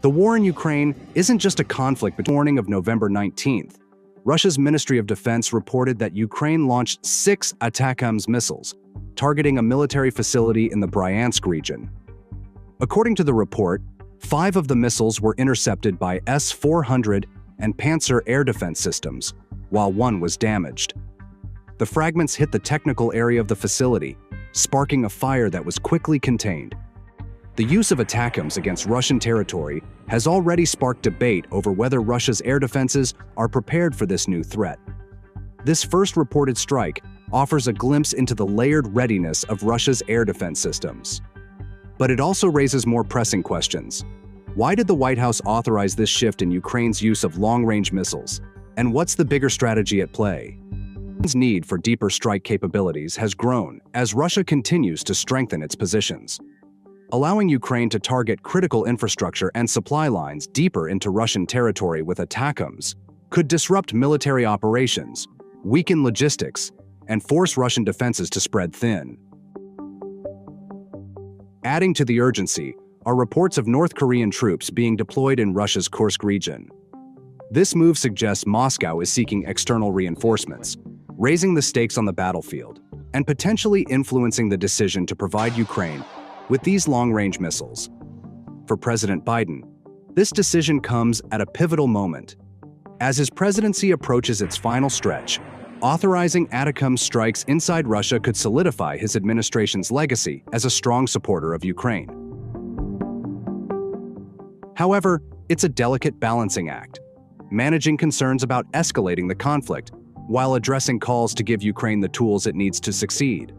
The war in Ukraine isn't just a conflict. Between the morning of November 19th, Russia's Ministry of Defense reported that Ukraine launched 6 ATACMS missiles, targeting a military facility in the Bryansk region. According to the report, 5 of the missiles were intercepted by S-400 and Pantsir air defense systems, while 1 was damaged. The fragments hit the technical area of the facility, sparking a fire that was quickly contained. The use of ATACMS against Russian territory has already sparked debate over whether Russia's air defenses are prepared for this new threat. This first reported strike offers a glimpse into the layered readiness of Russia's air defense systems. But it also raises more pressing questions. Why did the White House authorize this shift in Ukraine's use of long-range missiles? And what's the bigger strategy at play? Ukraine's need for deeper strike capabilities has grown as Russia continues to strengthen its positions. Allowing Ukraine to target critical infrastructure and supply lines deeper into Russian territory with ATACMS could disrupt military operations, weaken logistics, and force Russian defenses to spread thin. Adding to the urgency are reports of North Korean troops being deployed in Russia's Kursk region. This move suggests Moscow is seeking external reinforcements, raising the stakes on the battlefield, and potentially influencing the decision to provide Ukraine with these long-range missiles. For President Biden, this decision comes at a pivotal moment. As his presidency approaches its final stretch, authorizing ATACMS strikes inside Russia could solidify his administration's legacy as a strong supporter of Ukraine. However, it's a delicate balancing act, managing concerns about escalating the conflict while addressing calls to give Ukraine the tools it needs to succeed.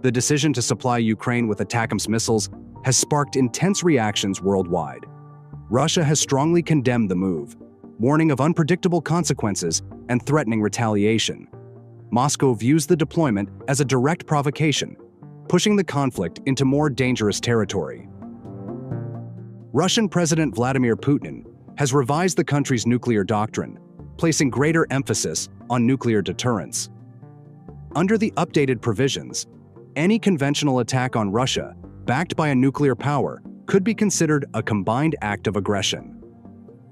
The decision to supply Ukraine with ATACMS missiles has sparked intense reactions worldwide. Russia has strongly condemned the move, warning of unpredictable consequences and threatening retaliation. Moscow views the deployment as a direct provocation, pushing the conflict into more dangerous territory. Russian President Vladimir Putin has revised the country's nuclear doctrine, placing greater emphasis on nuclear deterrence. Under the updated provisions, any conventional attack on Russia, backed by a nuclear power, could be considered a combined act of aggression.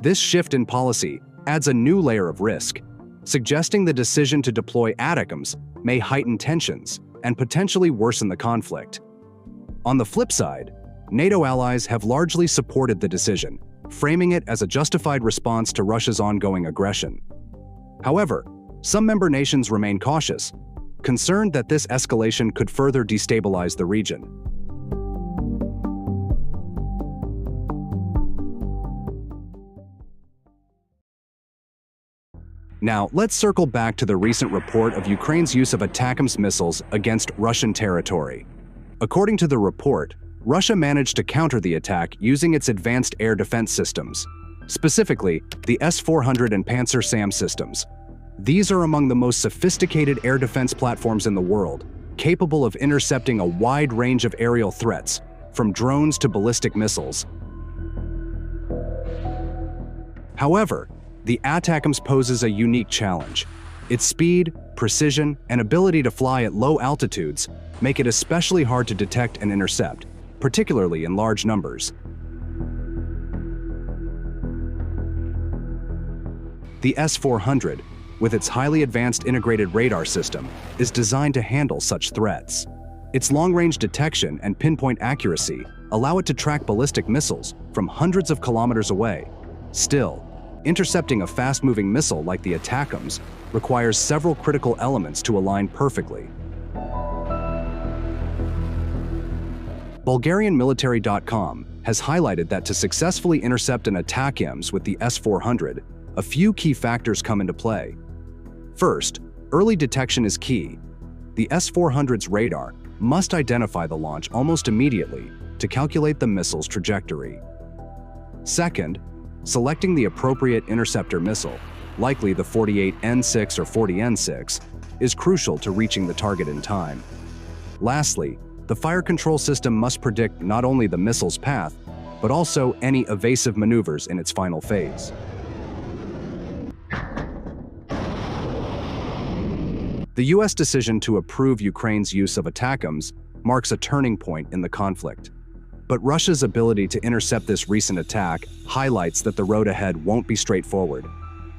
This shift in policy adds a new layer of risk, suggesting the decision to deploy ATACMS may heighten tensions and potentially worsen the conflict. On the flip side, NATO allies have largely supported the decision, framing it as a justified response to Russia's ongoing aggression. However, some member nations remain cautious, concerned that this escalation could further destabilize the region. Now, let's circle back to the recent report of Ukraine's use of ATACMS missiles against Russian territory. According to the report, Russia managed to counter the attack using its advanced air defense systems, specifically the S-400 and Pantsir SAM systems. These are among the most sophisticated air defense platforms in the world, capable of intercepting a wide range of aerial threats, from drones to ballistic missiles. However, the ATACMS poses a unique challenge. Its speed, precision, and ability to fly at low altitudes make it especially hard to detect and intercept, particularly in large numbers. The S-400, with its highly advanced integrated radar system, is designed to handle such threats. Its long-range detection and pinpoint accuracy allow it to track ballistic missiles from hundreds of kilometers away. Still, intercepting a fast-moving missile like the ATACMS requires several critical elements to align perfectly. BulgarianMilitary.com has highlighted that to successfully intercept an ATACMS with the S-400, a few key factors come into play. First, early detection is key. The S-400's radar must identify the launch almost immediately to calculate the missile's trajectory. Second, selecting the appropriate interceptor missile, likely the 48N6 or 40N6, is crucial to reaching the target in time. Lastly, the fire control system must predict not only the missile's path, but also any evasive maneuvers in its final phase. The US decision to approve Ukraine's use of ATACMS marks a turning point in the conflict. But Russia's ability to intercept this recent attack highlights that the road ahead won't be straightforward.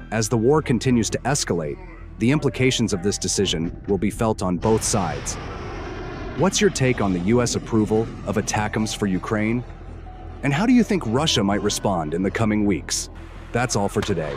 As the war continues to escalate, the implications of this decision will be felt on both sides. What's your take on the US approval of ATACMS for Ukraine? And how do you think Russia might respond in the coming weeks? That's all for today.